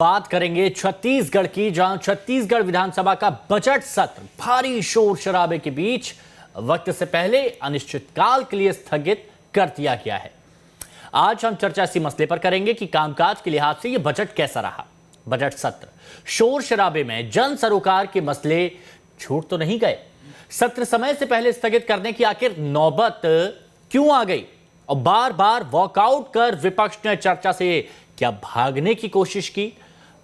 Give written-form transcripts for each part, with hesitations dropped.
बात करेंगे छत्तीसगढ़ की, जहां छत्तीसगढ़ विधानसभा का बजट सत्र भारी शोर शराबे के बीच वक्त से पहले अनिश्चितकाल के लिए स्थगित कर दिया गया है। आज हम चर्चा इसी मसले पर करेंगे कि कामकाज के लिहाज से यह बजट कैसा रहा। बजट सत्र शोर शराबे में जन सरोकार के मसले छूट तो नहीं गए। सत्र समय से पहले स्थगित करने की आखिर नौबत क्यों आ गई और बार बार वॉकआउट कर विपक्ष ने चर्चा से क्या भागने की कोशिश की?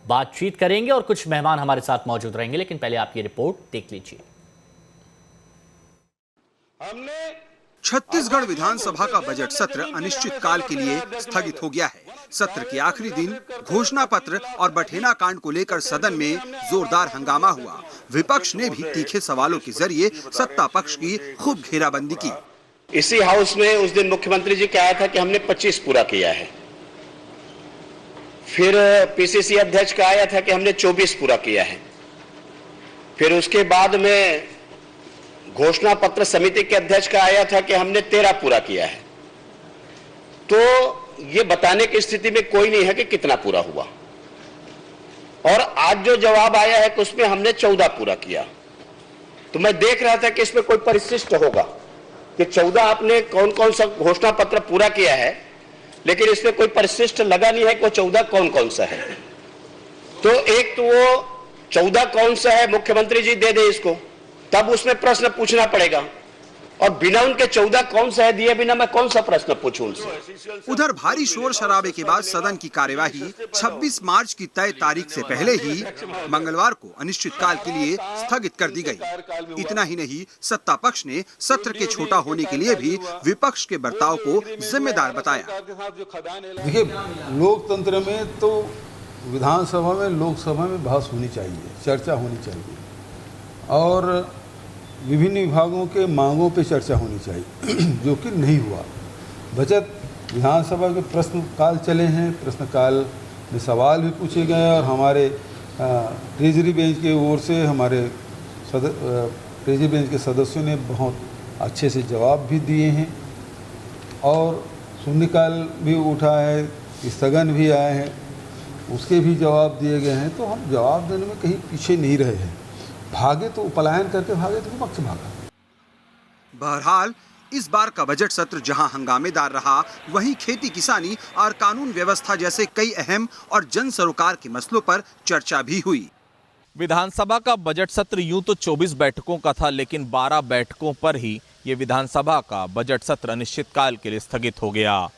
बातचीत करेंगे और कुछ मेहमान हमारे साथ मौजूद रहेंगे, लेकिन पहले आप ये रिपोर्ट देख लीजिए। छत्तीसगढ़ विधानसभा का बजट सत्र अनिश्चितकाल के लिए स्थगित हो गया है। सत्र के आखिरी दिन घोषणा पत्र और बठेना कांड को लेकर सदन में जोरदार हंगामा हुआ। विपक्ष ने भी तीखे सवालों के जरिए सत्ता पक्ष की खूब घेराबंदी की। इसी हाउस में उस दिन मुख्यमंत्री जी कहा था कि हमने 25 पूरा किया है। फिर पीसीसी अध्यक्ष का आया था कि हमने 24 पूरा किया है। फिर उसके बाद में घोषणा पत्र समिति के अध्यक्ष का आया था कि हमने 13 पूरा किया है। तो ये बताने की स्थिति में कोई नहीं है कि कितना पूरा हुआ। और आज जो जवाब आया है कि उसमें हमने 14 पूरा किया। तो मैं देख रहा था कि इसमें कोई परिशिष्ट होगा कि 14 आपने कौन कौन सा घोषणा पत्र पूरा किया है, लेकिन इसमें कोई परिशिष्ट लगा नहीं है कि वो 14 कौन कौन सा है। तो एक तो वो 14 कौन सा है मुख्यमंत्री जी दे दे इसको, तब उसमें प्रश्न पूछना पड़ेगा। और बिना उनके 14 कौन सा है दिए बिना मैं कौन सा प्रश्न पूछूं उनसे। उधर भारी शोर शराबे के बाद सदन की कार्यवाही 26 मार्च की तय तारीख से पहले ही मंगलवार को अनिश्चितकाल के लिए स्थगित कर दी गई। इतना ही नहीं, सत्ता पक्ष ने सत्र के छोटा होने के लिए भी विपक्ष के बर्ताव को जिम्मेदार बताया। देखिए, लोकतंत्र में तो विधानसभा में, लोकसभा में बहस होनी चाहिए, चर्चा होनी चाहिए और विभिन्न विभागों के मांगों पे चर्चा होनी चाहिए, जो कि नहीं हुआ। बजट विधानसभा के प्रश्नकाल चले हैं, प्रश्नकाल में सवाल भी पूछे गए और हमारे ट्रेजरी बेंच के ओर से हमारे ट्रेजरी बेंच के सदस्यों ने बहुत अच्छे से जवाब भी दिए हैं और शून्यकाल भी उठा है, स्थगन भी आए हैं, उसके भी जवाब दिए गए हैं। तो हम जवाब देने में कहीं पीछे नहीं रहे हैं। भागे तो पलायन करके भागे तो विपक्ष भागा। बहरहाल इस बार का बजट सत्र जहां हंगामेदार रहा, वहीं खेती किसानी और कानून व्यवस्था जैसे कई अहम और जन सरोकार के मसलों पर चर्चा भी हुई। विधानसभा का बजट सत्र यूं तो 24 बैठकों का था, लेकिन 12 बैठकों पर ही ये विधानसभा का बजट सत्र अनिश्चितकाल के लिए स्थगित हो गया।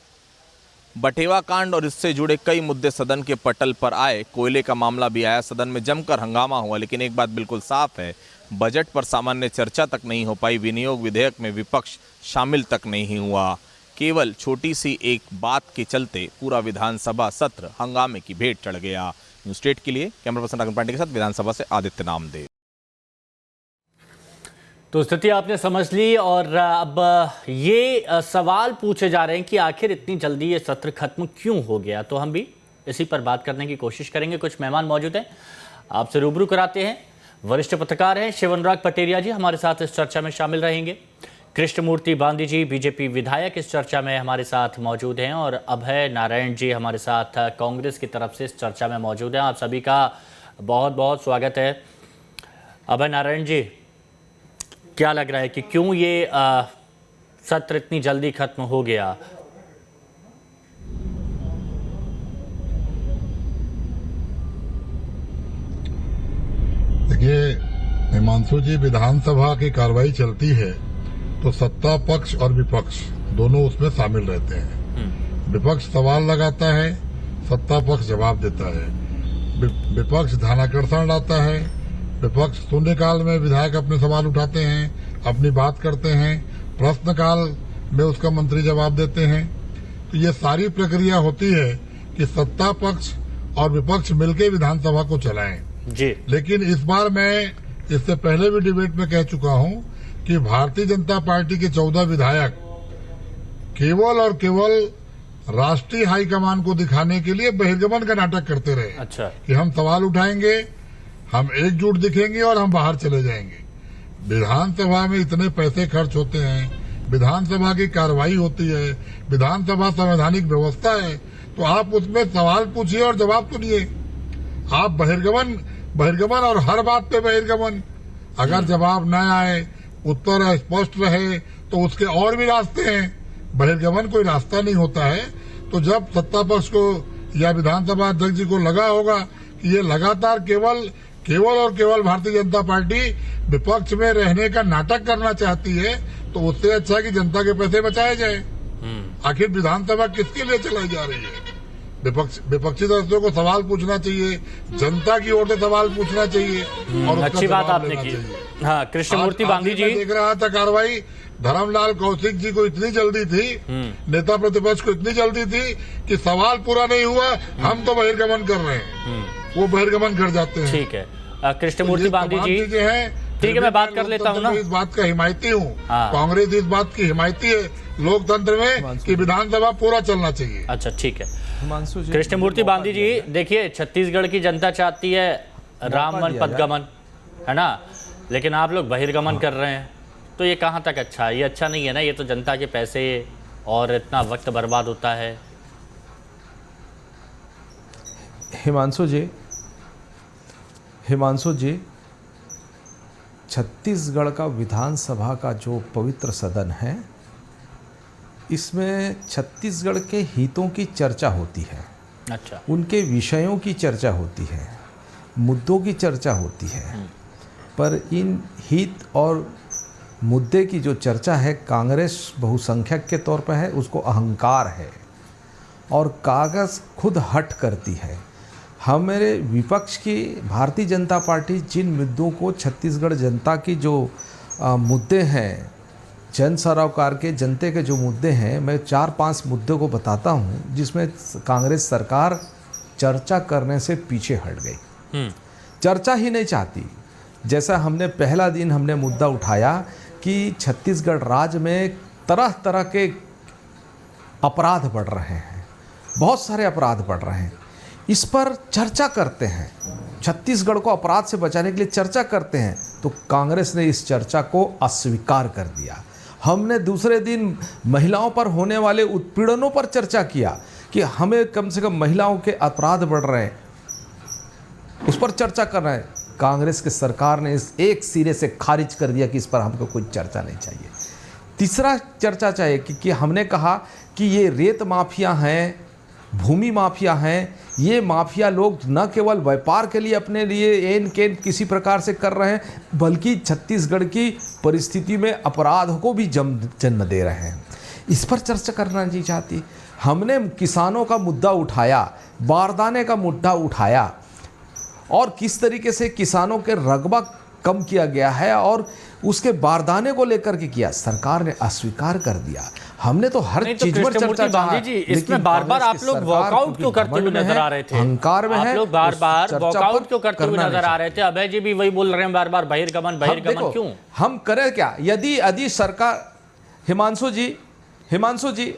बठेवा कांड और इससे जुड़े कई मुद्दे सदन के पटल पर आए। कोयले का मामला भी आया, सदन में जमकर हंगामा हुआ। लेकिन एक बात बिल्कुल साफ है, बजट पर सामान्य चर्चा तक नहीं हो पाई। विनियोग विधेयक में विपक्ष शामिल तक नहीं हुआ। केवल छोटी सी एक बात के चलते पूरा विधानसभा सत्र हंगामे की भेंट चढ़ गया। न्यूज़ स्टेट के लिए कैमरा पर्सन राघव पांडे के साथ विधानसभा से आदित्य नामदेव। तो स्थिति आपने समझ ली और अब ये सवाल पूछे जा रहे हैं कि आखिर इतनी जल्दी ये सत्र खत्म क्यों हो गया। तो हम भी इसी पर बात करने की कोशिश करेंगे। कुछ मेहमान मौजूद हैं, आपसे रूबरू कराते हैं। वरिष्ठ पत्रकार हैं शिव अनुराग पटेरिया जी, हमारे साथ इस चर्चा में शामिल रहेंगे। कृष्णमूर्ति बांदी जी, बीजेपी विधायक, इस चर्चा में हमारे साथ मौजूद हैं। और अभय नारायण जी हमारे साथ कांग्रेस की तरफ से इस चर्चा में मौजूद हैं। आप सभी का बहुत बहुत स्वागत है। अभय नारायण जी, क्या लग रहा है कि क्यों ये सत्र इतनी जल्दी खत्म हो गया? देखिए हिमांशु जी, विधानसभा की कार्रवाई चलती है तो सत्ता पक्ष और विपक्ष दोनों उसमें शामिल रहते हैं। विपक्ष सवाल लगाता है, सत्ता पक्ष जवाब देता है। विपक्ष ध्यानाकर्षण लाता है, विपक्ष शून्यकाल में विधायक अपने सवाल उठाते हैं, अपनी बात करते हैं, प्रश्नकाल में उसका मंत्री जवाब देते हैं। तो ये सारी प्रक्रिया होती है कि सत्ता पक्ष और विपक्ष मिलकर विधानसभा को चलाएं जी। लेकिन इस बार मैं इससे पहले भी डिबेट में कह चुका हूं कि भारतीय जनता पार्टी के 14 विधायक केवल और केवल राष्ट्रीय हाईकमान को दिखाने के लिए बहिर्गमन का नाटक करते रहे। अच्छा। कि हम सवाल उठाएंगे, हम एकजुट दिखेंगे और हम बाहर चले जाएंगे। विधानसभा में इतने पैसे खर्च होते हैं, विधानसभा की कार्रवाई होती है, विधानसभा संवैधानिक व्यवस्था है, तो आप उसमें सवाल पूछिए और जवाब सुनिए। आप बहिर्गमन और हर बात पे बहिर्गमन। अगर जवाब न आए, उत्तर स्पष्ट रहे, तो उसके और भी रास्ते हैं। बहिर्गमन कोई रास्ता नहीं होता है। तो जब सत्ता पक्ष को या विधानसभा अध्यक्ष जी को लगा होगा कि ये लगातार केवल भारतीय जनता पार्टी विपक्ष में रहने का नाटक करना चाहती है, तो उससे अच्छा कि जनता के पैसे बचाए जाए। आखिर विधानसभा किसके लिए चलाई जा रही है? विपक्षी सदस्यों को सवाल पूछना चाहिए, जनता की ओर से सवाल पूछना चाहिए और उसका अच्छी बात जवाब आपने लेना की। चाहिए। हाँ, कृष्णमूर्ति बांधी जी, मैं देख रहा था कार्रवाई, धर्मलाल कौशिक जी को इतनी जल्दी थी, नेता प्रतिपक्ष को इतनी जल्दी थी कि सवाल पूरा नहीं हुआ, हम तो बहिर्गमन कर रहे हैं, वो बहिर्गमन कर जाते हैं। ठीक है। कृष्णमूर्ति बांधी जी, ठीक है, मैं बात कर लेता हूँ ना। इस बात का हिमायती हूँ, हाँ। कांग्रेस इस बात की हिमायती है लोकतंत्र में कि विधानसभा पूरा चलना चाहिए। अच्छा, ठीक है। कृष्णमूर्ति बांधी जी, देखिए, छत्तीसगढ़ की जनता चाहती है राम वन पदगमन, है ना, लेकिन आप लोग बहिर्गमन कर रहे हैं, तो ये कहाँ तक अच्छा है? ये अच्छा नहीं है ना। ये तो जनता के पैसे और इतना वक्त बर्बाद होता है। हिमांशु जी, छत्तीसगढ़ का विधानसभा का जो पवित्र सदन है, इसमें छत्तीसगढ़ के हितों की चर्चा होती है। अच्छा। उनके विषयों की चर्चा होती है, मुद्दों की चर्चा होती है, पर इन हित और मुद्दे की जो चर्चा है, कांग्रेस बहुसंख्यक के तौर पर है, उसको अहंकार है और कागज़ खुद हट करती है। हमारे विपक्ष की भारतीय जनता पार्टी जिन मुद्दों को, छत्तीसगढ़ जनता की जो मुद्दे हैं, जन सरोकार के जनते के जो मुद्दे हैं, मैं 4-5 मुद्दों को बताता हूं जिसमें कांग्रेस सरकार चर्चा करने से पीछे हट गई, चर्चा ही नहीं चाहती। जैसा हमने पहला दिन हमने मुद्दा उठाया कि छत्तीसगढ़ राज्य में तरह तरह के अपराध बढ़ रहे हैं, बहुत सारे अपराध बढ़ रहे हैं, इस पर चर्चा करते हैं, छत्तीसगढ़ को अपराध से बचाने के लिए चर्चा करते हैं, तो कांग्रेस ने इस चर्चा को अस्वीकार कर दिया। हमने दूसरे दिन महिलाओं पर होने वाले उत्पीड़नों पर चर्चा किया कि हमें कम से कम महिलाओं के अपराध बढ़ रहे हैं, उस पर चर्चा कर रहे हैं। कांग्रेस की सरकार ने इस एक सिरे से खारिज कर दिया कि इस पर हमको कोई चर्चा नहीं चाहिए। तीसरा चर्चा चाहिए कि हमने कहा कि ये रेत माफिया हैं, भूमि माफिया हैं, ये माफिया लोग न केवल व्यापार के लिए अपने लिए एन केन किसी प्रकार से कर रहे हैं, बल्कि छत्तीसगढ़ की परिस्थिति में अपराध को भी जन्म दे रहे हैं। इस पर चर्चा करना नहीं चाहती। हमने किसानों का मुद्दा उठाया, बारदाने का मुद्दा उठाया और किस तरीके से किसानों के रकबा कम किया गया है और उसके बारदाने को लेकर के किया, सरकार ने अस्वीकार कर दिया। हमने तो हर चीज पर चर्चा बांधी जी, इसमें बार-बार आप लोग वॉकआउट क्यों करते हुए नजर आ रहे थे? अहंकार में आप है, लोग बार-बार वॉकआउट क्यों करते हुए नजर आ रहे थे? अभय जी भी वही बोल रहे हैं बार-बार, बहिर्गमन क्यों? हम करें क्या? यदि सरकार, हिमांशु जी,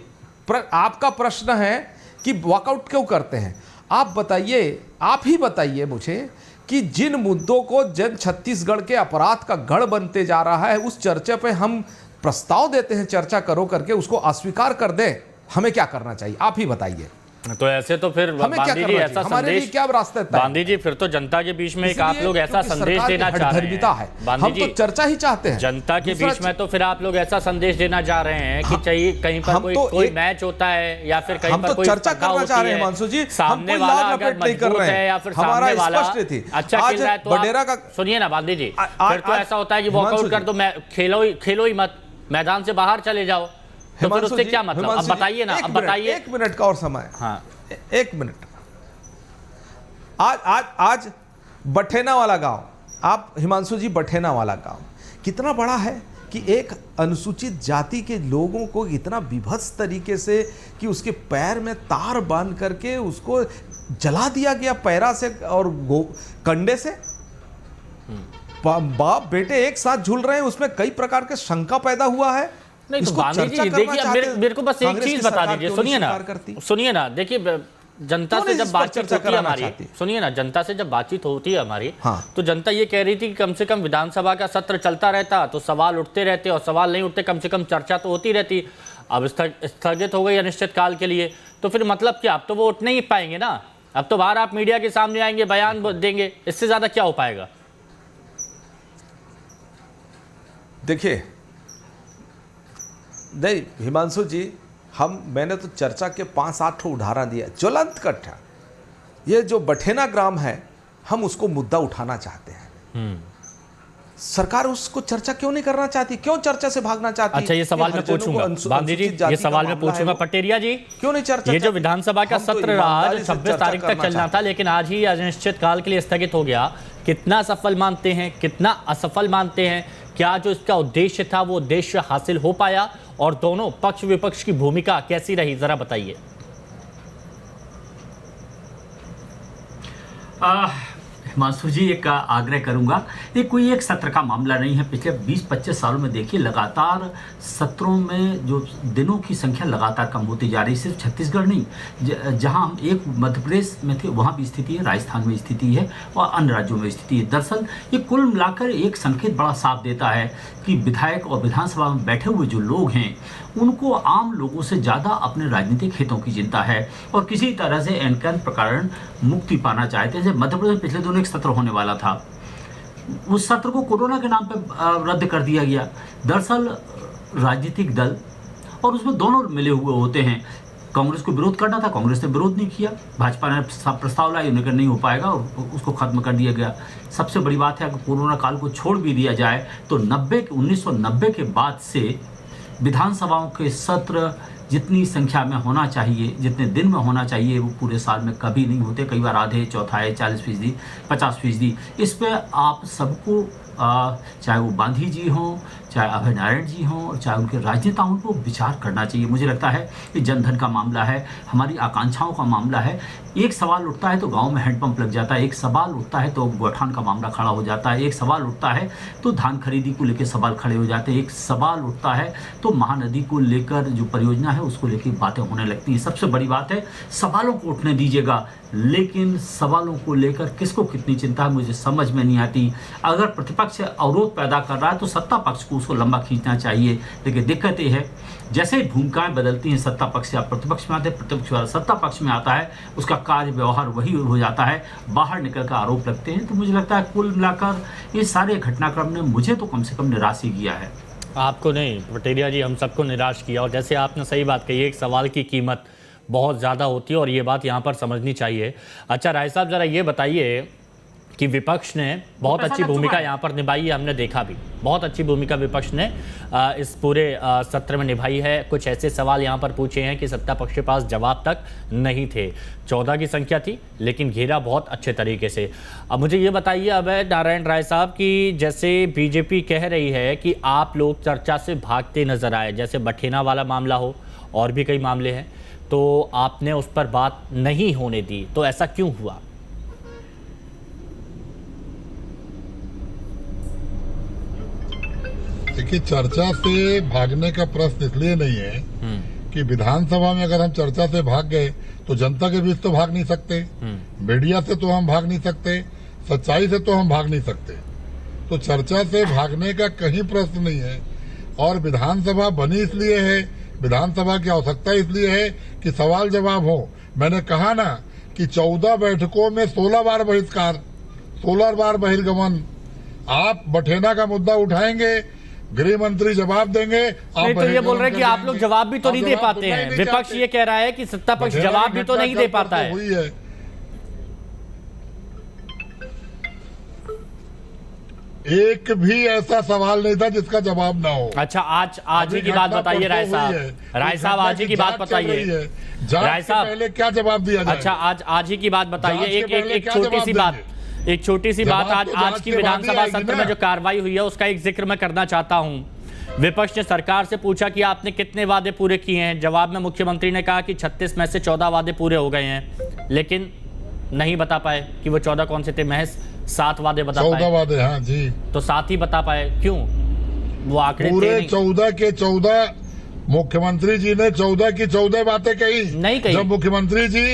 आपका प्रश्न है कि वॉकआउट क्यों करते हैं, आप बताइए, आप ही बताइए मुझे कि जिन मुद्दों को जन छत्तीसगढ़ के अपराध का गढ़ बनते जा रहा है, उस चर्चा पे हम प्रस्ताव देते हैं, चर्चा करो करके उसको अस्वीकार कर दें, हमें क्या करना चाहिए? आप ही बताइए। तो ऐसे तो फिर बांधी जी ऐसा संदेश, क्या रास्ता है? बांधी जी फिर तो जनता के बीच में एक आप लोग ऐसा संदेश देना चाह रहे हैं, बांधी जी, हम तो चर्चा ही चाहते हैं जनता के बीच में, तो फिर आप लोग ऐसा संदेश देना चाह रहे हैं कि चाहिए कहीं पर कोई मैच होता है या फिर कहीं पर कोई चर्चा करना चाह रहे हैं हिमांशु जी, सामने वाला अगर मजबूत है या फिर सामने वाला अच्छा खेल रहा है, तो सुनिए ना बांधी जी, फिर तो ऐसा होता है कि वॉकआउट कर दो, खेलो ही मत, मैदान से बाहर चले जाओ, तो फिर उससे क्या मतलब? अब बताइए ना, अब बताइए। 1 मिनट का और समय। हाँ, 1 मिनट। आज बठेना वाला गांव, आप हिमांशु जी, बठेना वाला गांव कितना बड़ा है कि एक अनुसूचित जाति के लोगों को इतना विभत्स तरीके से कि उसके पैर में तार बांध करके उसको जला दिया गया, पैरा से और कंडे से। बाप बेटे एक साथ झूल रहे हैं, उसमें कई प्रकार के शंका पैदा हुआ है। नहीं तो बांधी जी देखिए, मेरे को बस एक चीज बता दीजिए, सुनिए ना, देखिए जनता से जब बातचीत होती है हमारी, सुनिए ना, जनता से जब बातचीत होती है हमारी, तो जनता ये कह रही थी कि कम से कम विधानसभा का सत्र चलता रहता तो सवाल उठते रहते, और सवाल नहीं उठते कम से कम चर्चा तो होती रहती। अब स्थगित हो गई अनिश्चितकाल के लिए, तो फिर मतलब क्या, अब तो वो उठ नहीं पाएंगे ना। अब तो बाहर आप मीडिया के सामने आएंगे, बयान देंगे, इससे ज्यादा क्या हो पाएगा? देखिए, नहीं हिमांशु जी, मैंने तो चर्चा के 5-8 उदाहरण दिया, ज्वलंत कट्ठा। ये जो बठेना ग्राम है, हम उसको मुद्दा उठाना चाहते हैं। सरकार उसको चर्चा क्यों नहीं करना चाहती? क्यों चर्चा से भागना चाहती? अच्छा, ये सवाल मैं पूछूंगा बांदी जी, ये सवाल मैं पूछूंगा पटेरिया जी, क्यों नहीं चर्चा? ये जो विधानसभा का सत्र रहा जो 26 तारीख तक चलना था, लेकिन आज ही अनिश्चित काल के लिए स्थगित हो गया, कितना सफल मानते हैं, कितना असफल मानते हैं? क्या जो इसका उद्देश्य था वो उद्देश्य हासिल हो पाया? और दोनों पक्ष विपक्ष की भूमिका कैसी रही, जरा बताइए। हिमांशु जी, एक आग्रह करूंगा, ये कोई एक सत्र का मामला नहीं है। पिछले 20-25 सालों में देखिए, लगातार सत्रों में जो दिनों की संख्या लगातार कम होती जा रही है। सिर्फ छत्तीसगढ़ नहीं, जहां हम एक मध्य प्रदेश में थे वहां भी स्थिति है, राजस्थान में स्थिति है और अन्य राज्यों में स्थिति है। दरअसल ये कुल मिलाकर एक संकेत बड़ा साफ देता है कि विधायक और विधानसभा में बैठे हुए जो लोग हैं, उनको आम लोगों से ज़्यादा अपने राजनीतिक हितों की चिंता है और किसी तरह से एनकन प्रकरण मुक्ति पाना चाहते हैं। जैसे मध्य प्रदेश में पिछले दिनों एक सत्र होने वाला था, उस सत्र को कोरोना के नाम पर रद्द कर दिया गया। दरअसल राजनीतिक दल और उसमें दोनों मिले हुए होते हैं। कांग्रेस को विरोध करना था, कांग्रेस ने विरोध नहीं किया, भाजपा ने प्रस्ताव लाया, उन्हें नहीं हो पाएगा और उसको खत्म कर दिया गया। सबसे बड़ी बात है, अगर कोरोना काल को छोड़ भी दिया जाए तो 1990 के बाद से विधानसभाओं के सत्र जितनी संख्या में होना चाहिए, जितने दिन में होना चाहिए, वो पूरे साल में कभी नहीं होते। कई बार आधे, चौथाई, 40%, 50%। इस पे आप सबको, चाहे वो गांधी जी हों, चाहे अभय नारायण जी हों और चाहे उनके राजनेता हों, को विचार करना चाहिए। मुझे लगता है कि जनधन का मामला है, हमारी आकांक्षाओं का मामला है। एक सवाल उठता है तो गांव में हैंडपंप लग जाता है, एक सवाल उठता है तो गौठान का मामला खड़ा हो जाता है, एक सवाल उठता है तो धान खरीदी को लेकर सवाल खड़े हो जाते हैं, एक सवाल उठता है तो महानदी को लेकर जो परियोजना है उसको लेकर बातें होने लगती हैं। सबसे बड़ी बात है, सवालों को उठने दीजिएगा, लेकिन सवालों को लेकर किसको कितनी चिंता है मुझे समझ में नहीं आती। अगर प्रतिपक्ष अवरोध पैदा कर रहा है तो सत्ता पक्ष को उसको लंबा खींचना चाहिए। लेकिन दिक्कत ये है, जैसे ही भूमिकाएं बदलती हैं, सत्ता पक्ष या प्रतिपक्ष में आते हैं, प्रतिपक्ष वाला सत्ता पक्ष में आता है, उसका कार्य व्यवहार वही हो जाता है, बाहर निकल कर आरोप लगते हैं। तो मुझे लगता है कुल मिलाकर इस सारे घटनाक्रम ने मुझे तो कम से कम निराश ही किया है। आपको नहीं पटेरिया जी, हम सबको निराश किया। और जैसे आपने सही बात कही, एक सवाल की कीमत बहुत ज़्यादा होती है और ये बात यहाँ पर समझनी चाहिए। अच्छा राय साहब, ज़रा ये बताइए कि विपक्ष ने बहुत अच्छी भूमिका यहाँ पर निभाई है, हमने देखा भी, बहुत अच्छी भूमिका विपक्ष ने इस पूरे सत्र में निभाई है। कुछ ऐसे सवाल यहाँ पर पूछे हैं कि सत्ता पक्ष के पास जवाब तक नहीं थे। 14 की संख्या थी, लेकिन घेरा बहुत अच्छे तरीके से। अब मुझे ये बताइए अभय नारायण राय साहब कि जैसे बीजेपी कह रही है कि आप लोग चर्चा से भागते नजर आए, जैसे बठेना वाला मामला हो और भी कई मामले हैं, तो आपने उस पर बात नहीं होने दी, तो ऐसा क्यों हुआ? देखिए, चर्चा से भागने का प्रश्न इसलिए नहीं है कि विधानसभा में अगर हम चर्चा से भाग गए तो जनता के बीच तो भाग नहीं सकते, मीडिया से तो हम भाग नहीं सकते, सच्चाई से तो हम भाग नहीं सकते। तो चर्चा से भागने का कहीं प्रश्न नहीं है। और विधानसभा बनी इसलिए है, विधानसभा की आवश्यकता इसलिए है कि सवाल जवाब हो। मैंने कहा ना कि 14 बैठकों में 16 बार बहिष्कार, 16 बार बहिर्गमन। आप बठेना का मुद्दा उठाएंगे, गृह मंत्री जवाब देंगे। नहीं तो ये बोल रहे हैं कि आप लोग जवाब भी तो नहीं दे पाते हैं। विपक्ष ये कह रहा है कि सत्ता पक्ष जवाब भी तो नहीं दे पाता है। हुई है। एक भी ऐसा सवाल नहीं था जिसका जवाब ना हो। अच्छा, आज ही की बात बताइए राय साहब। राय साहब, आज ही की बात बताइए राय साहब, पहले क्या जवाब दिया जाए? अच्छा, आज ही की बात बताइए। एक छोटी सी बात, आज की विधानसभा सत्र में जो कार्रवाई हुई है उसका एक जिक्र मैं करना चाहता हूं। विपक्ष ने सरकार से पूछा कि आपने कितने वादे पूरे किए हैं। जवाब में मुख्यमंत्री ने कहा कि 36 में से 14 वादे पूरे हो गए हैं, लेकिन नहीं बता पाए कि वो 14 कौन से थे। महज 7 वादे बता पाए। 14 वादे, हाँ जी। तो 7 ही बता पाए, क्यों? वो आंकड़े पूरे 14 के 14 मुख्यमंत्री जी ने 14 की 14 बातें कही नहीं कही। जब मुख्यमंत्री जी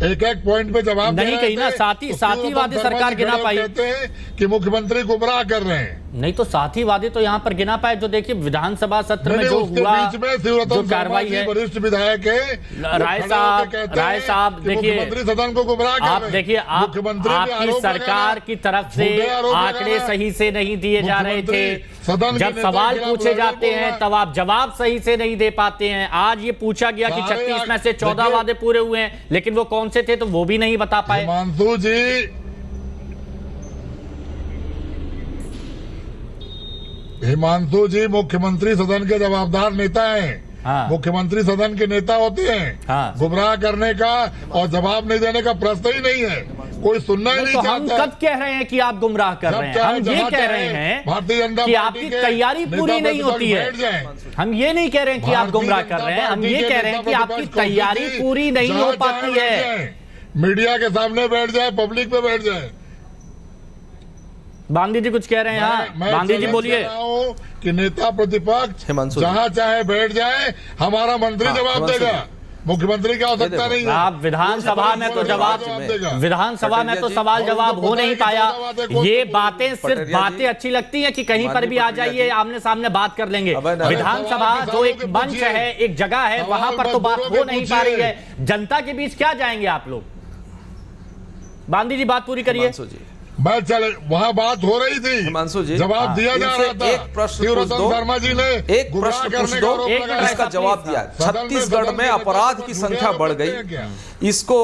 एक पॉइंट पे जवाब नहीं कही ना, साथ ही वादे सरकार गिना पाई। कहते हैं कि मुख्यमंत्री गुमराह कर रहे हैं। नहीं तो साथी वादे तो यहाँ पर गिना पाए जो देखिए विधानसभा सत्र में जो हुआ, जो कार्रवाई है, वरिष्ठ विधायक है राय साहब देखिए, सदन को गुमराह कर आप रहे हैं। देखिए आपकी सरकार की तरफ से आंकड़े सही से नहीं दिए जा रहे थे। जब सवाल पूछे जाते हैं तब आप जवाब सही से नहीं दे पाते हैं। आज ये पूछा गया कि 36 में से 14 वादे पूरे हुए हैं, लेकिन वो कौन से थे तो वो भी नहीं बता पाए। हिमांशु जी मुख्यमंत्री सदन के जवाबदार नेता हैं। हाँ। मुख्यमंत्री सदन के नेता होते हैं। हाँ। गुमराह करने का और जवाब नहीं देने का प्रश्न ही नहीं है, कोई सुनना ही नहीं तो चाहता। हम कब कह रहे हैं कि आप गुमराह कर रहे हैं? हम ये कह रहे हैं भारतीय जनता कि पार्टी आपकी के तैयारी पूरी नहीं होती है। बैठ जाएं। हम ये नहीं कह रहे हैं कि आप गुमराह कर रहे हैं, हम ये कह रहे हैं कि आपकी तैयारी पूरी नहीं हो पाती है। मीडिया के सामने बैठ जाए, पब्लिक पे बैठ जाए। बांदी जी कुछ कह रहे हैं। हाँ बांदी जी बोलिए। कि नेता प्रतिपक्ष जहां चाहे बैठ जाए, हमारा मंत्री जवाब देगा, मुख्यमंत्री की आवश्यकता नहीं है। आप विधानसभा में तो विधानसभा में तो सवाल जवाब हो नहीं पाया। ये बातें सिर्फ बातें अच्छी लगती हैं कि कहीं पर भी आ जाइए आमने सामने बात कर लेंगे। विधानसभा जो एक मंच है, एक जगह है, वहां पर तो बात हो नहीं पा रही है। जनता के बीच क्या जाएंगे आप लोग? बांदी जी बात पूरी करिए। बस चले, वहाँ बात हो रही थी, हिमांशु जी जवाब दिया जा रहा था। एक प्रश्न पूछ दो, शर्मा जी ने एक प्रश्न पूछ दो, इसका जवाब दिया। छत्तीसगढ़ में अपराध की संख्या बढ़ गई, इसको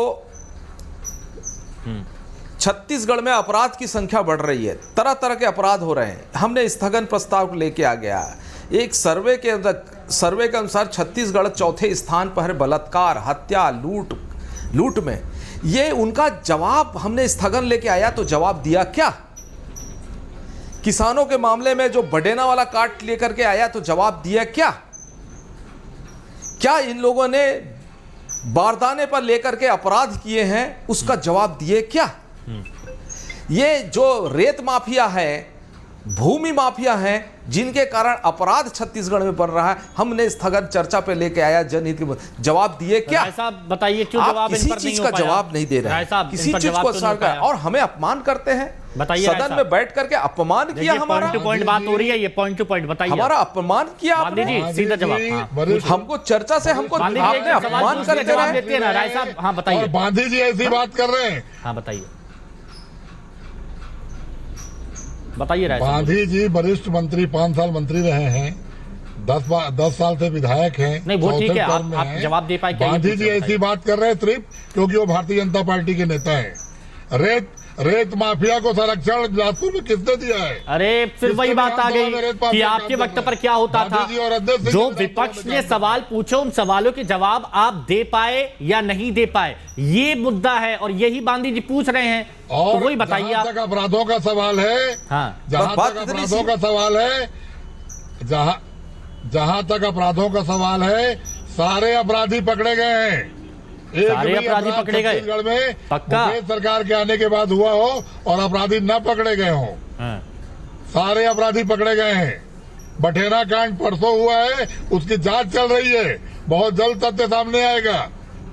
छत्तीसगढ़ में अपराध की संख्या बढ़ रही है, तरह तरह के अपराध हो रहे हैं। हमने स्थगन प्रस्ताव लेके आ गया। एक सर्वे के अनुसार छत्तीसगढ़ चौथे स्थान पर है बलात्कार, हत्या, लूट में। ये उनका जवाब हमने स्थगन लेके आया तो जवाब दिया क्या? किसानों के मामले में जो बडेना वाला काट लेकर के आया तो जवाब दिया क्या? क्या इन लोगों ने बारदाने पर लेकर के अपराध किए हैं उसका जवाब दिए क्या? ये जो रेत माफिया है, भूमि माफिया है, जिनके कारण अपराध छत्तीसगढ़ में बढ़ रहा है, हमने स्थगन चर्चा पे लेके आया जनहित के जवाब दिए क्या? साहब बताइए क्यों जवाब किसी चीज का जवाब नहीं दे रहे हैं, किसी चीज को सरकार और हमें अपमान करते हैं। बताइए सदन में बैठ करके अपमान किया हमारा। पॉइंट टू पॉइंट बात हो रही है, ये पॉइंट टू पॉइंट बताइए। हमारा अपमान किया आपने जी, सीधा जवाब। हमको चर्चा से हमको आपने अपमान करके जवाब देते हैं ना राय साहब। हाँ बताइए। बांधी जी ऐसी बात कर रहे हैं। हाँ बताइए बताइए। बांधी जी वरिष्ठ मंत्री, 5 साल मंत्री रहे हैं, 10 साल से विधायक हैं। नहीं वो ठीक है, आप जवाब दे पाए। बांधी जी ऐसी बात कर रहे हैं सिर्फ क्योंकि वो भारतीय जनता पार्टी के नेता हैं। रेत माफिया को संरक्षण बिलासपुर में किसने दिया है? अरे फिर वही बात आ गई कि आपके वक्त पर क्या होता था। जो विपक्ष ने सवाल पूछे उन सवालों के जवाब आप दे पाए या नहीं दे पाए, ये मुद्दा है और यही बांधी जी पूछ रहे हैं। और तो वही बताइए। जहां तक अपराधों का सवाल है, जहां तक अपराधों का सवाल है, जहां तक अपराधों का सवाल है, सारे अपराधी पकड़े गए हैं। सारे अपराधी पकड़े गए छत्तीसगढ़ में पक्का सरकार के आने के बाद हुआ हो और अपराधी न पकड़े गए हो। सारे अपराधी पकड़े गए हैं। बठेना कांड परसों हुआ है, उसकी जांच चल रही है, बहुत जल्द तथ्य सामने आएगा।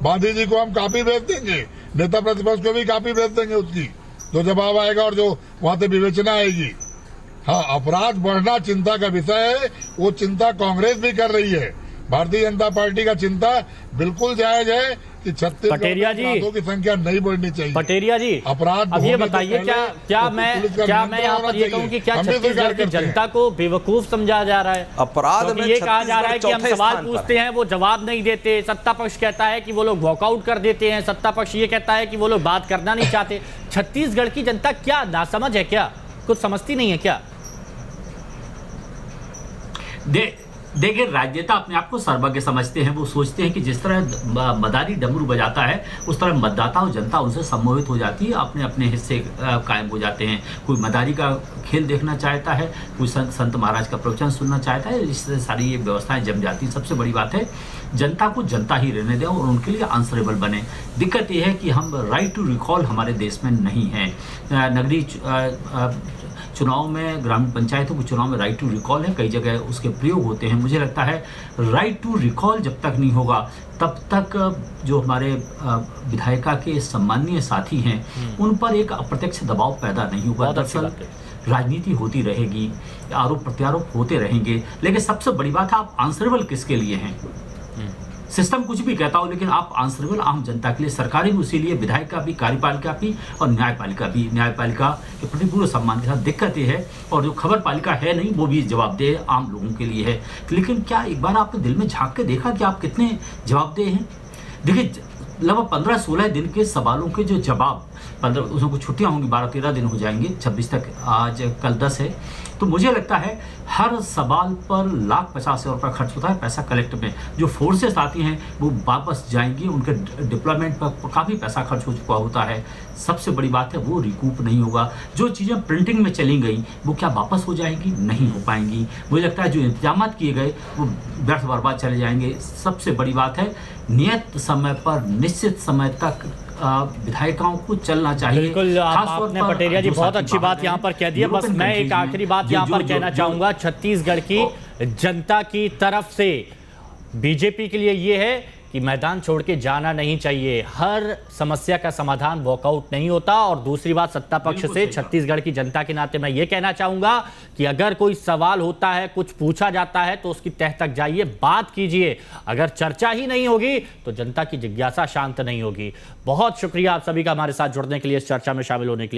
बांधी जी को हम कॉपी भेज देंगे, नेता प्रतिपक्ष को भी कॉपी भेज देंगे उसकी, जो जवाब आएगा और जो वहां से विवेचना आएगी। हाँ, अपराध बढ़ना चिंता का विषय है, वो चिंता कांग्रेस भी कर रही है। भारतीय जनता पार्टी का चिंता बिल्कुल जायज है कि छत्तीसगढ़ में अपराधों की संख्या नहीं बढ़नी चाहिए। पटेरिया जी अपराध अब ये बताइए, क्या मैं यहाँ पर ये कहूँ कि क्या छत्तीसगढ़ की जनता को बेवकूफ समझा जा रहा है? अपराध में ये कहा जा रहा है कि हम सवाल पूछते हैं वो जवाब नहीं देते, सत्ता पक्ष कहता है कि वो लोग वॉकआउट कर देते हैं, सत्ता पक्ष ये कहता है कि वो लोग बात करना नहीं चाहते। छत्तीसगढ़ की जनता क्या नासमझ है? क्या कुछ समझती नहीं है क्या? देखिए, राजनेता अपने आप को सर्वज्ञ समझते हैं। वो सोचते हैं कि जिस तरह मदारी डमरू बजाता है उस तरह मतदाता और जनता उनसे सम्मोहित हो जाती है, अपने अपने हिस्से कायम हो जाते हैं। कोई मदारी का खेल देखना चाहता है, कोई संत महाराज का प्रवचन सुनना चाहता है। इससे सारी ये व्यवस्थाएं जम जाती हैं। सबसे बड़ी बात है जनता को जनता ही रहने दें और उनके लिए आंसरेबल बने। दिक्कत यह है कि हम राइट टू रिकॉल हमारे देश में नहीं है। नगरीय चुनाव में, ग्रामीण पंचायतों के चुनाव में राइट टू रिकॉल है, कई जगह उसके प्रयोग होते हैं। मुझे लगता है राइट टू रिकॉल जब तक नहीं होगा तब तक जो हमारे विधायिका के सम्मानीय साथी हैं उन पर एक अप्रत्यक्ष दबाव पैदा नहीं होगा। दरअसल राजनीति होती रहेगी, आरोप प्रत्यारोप होते रहेंगे, लेकिन सबसे बड़ी बात है आप आंसरेबल किसके लिए हैं। सिस्टम कुछ भी कहता हो, लेकिन आप आंसरेबल आम जनता के लिए, सरकारें भी उसी लिए, विधायिका भी, कार्यपालिका भी और न्यायपालिका भी। न्यायपालिका के प्रति पूरे सम्मान के साथ, दिक्कत ये है, और जो खबर पालिका है नहीं, वो भी जवाबदेह आम लोगों के लिए है। लेकिन क्या एक बार आपने दिल में झांक के देखा कि आप कितने जवाबदेह हैं? देखिए, लगभग 15-16 दिन के सवालों के जो जवाब, 15 उसमें कुछ छुट्टियाँ होंगी, 12-13 दिन हो जाएंगे, 26 तक, आज कल 10 है, तो मुझे लगता है हर सवाल पर 1,50,000 रुपये खर्च होता है पैसा कलेक्ट में। जो फोर्सेस आती हैं वो वापस जाएंगी, उनके डिप्लॉयमेंट पर काफ़ी पैसा खर्च हो चुका होता है। सबसे बड़ी बात है वो रिकूप नहीं होगा। जो चीज़ें प्रिंटिंग में चली गई वो क्या वापस हो जाएंगी? नहीं हो पाएंगी। मुझे लगता है जो इंतजाम किए गए वो व्यर्थ बर्बाद चले जाएंगे। सबसे बड़ी बात है नियत समय पर, निश्चित समय तक विधायिकाओं को चलना चाहिए। बिल्कुल, आपने पटेरिया जी बहुत अच्छी बात यहाँ पर कह दी है। बस मैं एक आखिरी बात यहाँ पर कहना चाहूंगा, छत्तीसगढ़ की जनता की तरफ से बीजेपी के लिए ये है कि मैदान छोड़ के जाना नहीं चाहिए। हर समस्या का समाधान वॉकआउट नहीं होता। और दूसरी बात, सत्ता पक्ष से छत्तीसगढ़ की जनता के नाते मैं ये कहना चाहूंगा कि अगर कोई सवाल होता है, कुछ पूछा जाता है, तो उसकी तह तक जाइए, बात कीजिए। अगर चर्चा ही नहीं होगी तो जनता की जिज्ञासा शांत नहीं होगी। बहुत शुक्रिया आप सभी का हमारे साथ जुड़ने के लिए, इस चर्चा में शामिल होने के लिए।